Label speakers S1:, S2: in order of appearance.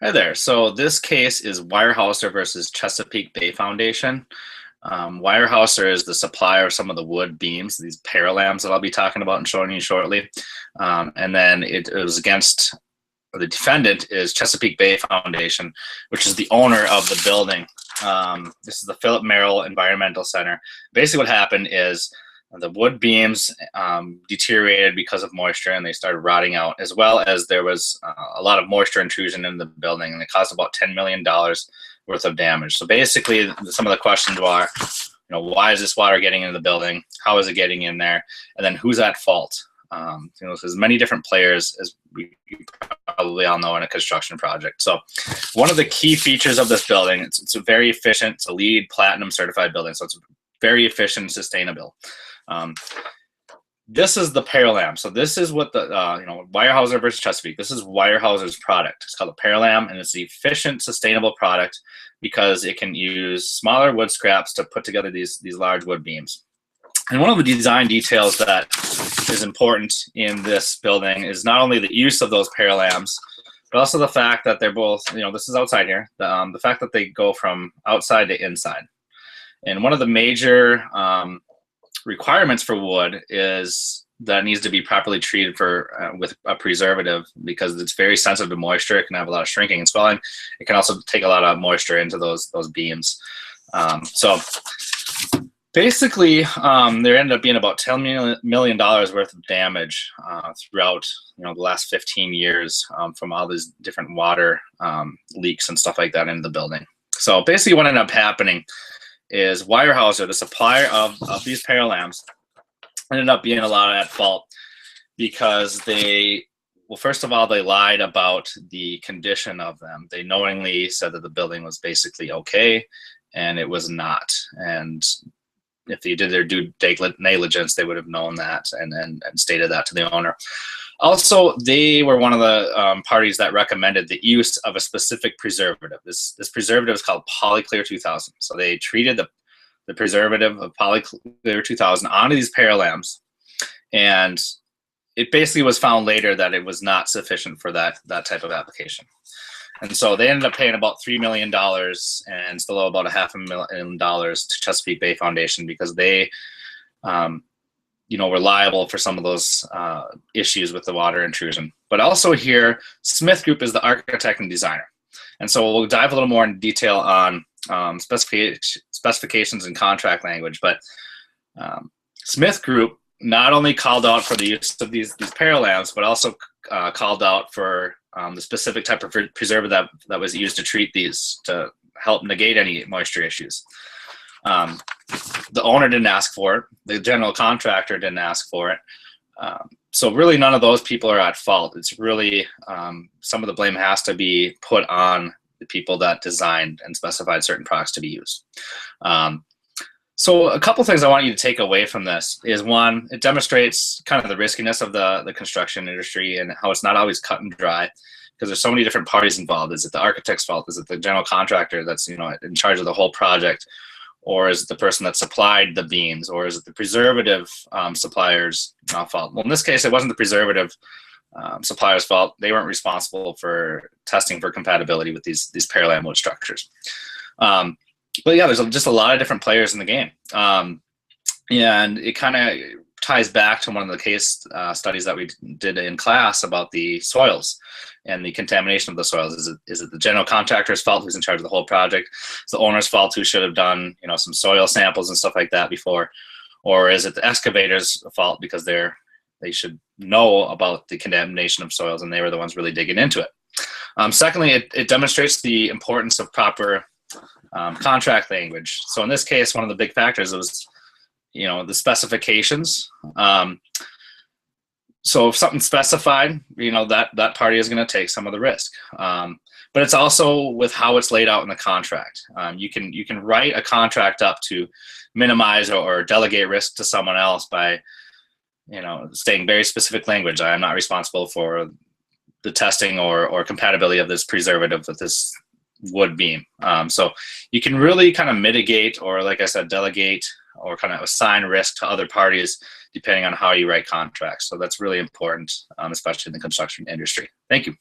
S1: Hi there. So this case is Weyerhaeuser versus Chesapeake Bay Foundation. Weyerhaeuser is the supplier of some of the wood beams, these paralams that I'll be talking about and showing you shortly. And then it was against, or the defendant is Chesapeake Bay Foundation, which is the owner of the building. This is the Phillip Merrill Environmental Center. Basically what happened is the wood beams deteriorated because of moisture and they started rotting out, as well as there was a lot of moisture intrusion in the building, and it caused about $10 million worth of damage. So basically some of the questions are, why is this water getting into the building? How is it getting in there? And then who's at fault? There's many different players, as you probably all know, in a construction project. So one of the key features of this building, it's a very efficient, it's a LEED Platinum certified building, so it's very efficient and sustainable. This is the Paralam. So this is what the Weyerhaeuser versus Chesapeake. This is Weyerhaeuser's product. It's called the Paralam, and it's the efficient, sustainable product because it can use smaller wood scraps to put together these large wood beams. And one of the design details that is important in this building is not only the use of those Paralams, but also the fact that they're both, this is outside here, the fact that they go from outside to inside. And one of the major requirements for wood is that it needs to be properly treated with a preservative, because it's very sensitive to moisture. It can have a lot of shrinking and swelling. It can also take a lot of moisture into those beams. So basically, there ended up being about $10 million worth of damage throughout the last 15 years from all these different water leaks and stuff like that into the building. So basically what ended up happening is Weyerhaeuser, the supplier of these Paralams, ended up being a lot at fault because first of all, they lied about the condition of them. They knowingly said that the building was basically okay, and it was not. And if they did their due diligence, they would have known that and stated that to the owner. Also, they were one of the parties that recommended the use of a specific preservative. This preservative is called Polyclear 2000. So they treated the preservative of Polyclear 2000 onto these Paralams, and it basically was found later that it was not sufficient for that type of application. And so they ended up paying about $3 million and still owe about $500,000 to Chesapeake Bay Foundation because they were liable for some of those issues with the water intrusion. But also here, Smith Group is the architect and designer. And so we'll dive a little more in detail on specifications and contract language. But Smith Group not only called out for the use of these Paralams, but also called out for the specific type of preservative that was used to treat these to help negate any moisture issues. The owner didn't ask for it. The general contractor didn't ask for it. So really none of those people are at fault. It's really some of the blame has to be put on the people that designed and specified certain products to be used. So a couple things I want you to take away from this is, one, it demonstrates kind of the riskiness of the construction industry and how it's not always cut and dry, because there's so many different parties involved. Is it the architect's fault? Is it the general contractor that's in charge of the whole project? Or is it the person that supplied the beams? Or is it the preservative supplier's fault? Well, in this case, it wasn't the preservative supplier's fault. They weren't responsible for testing for compatibility with these Paralam wood structures. But yeah, there's just a lot of different players in the game. And it kind of ties back to one of the case studies that we did in class about the soils and the contamination of the soils. Is it the general contractor's fault, who's in charge of the whole project? It's the owner's fault, who should have done some soil samples and stuff like that before? Or is it the excavator's fault because they should know about the contamination of soils and they were the ones really digging into it? Secondly, it demonstrates the importance of proper contract language. So in this case, one of the big factors was the specifications. So if something's specified, that party is going to take some of the risk. But it's also with how it's laid out in the contract. You can write a contract up to minimize or delegate risk to someone else by saying very specific language. I am not responsible for the testing or compatibility of this preservative with this wood beam. So you can really kind of mitigate, or like I said, delegate or kind of assign risk to other parties depending on how you write contracts. So that's really important, especially in the construction industry. Thank you.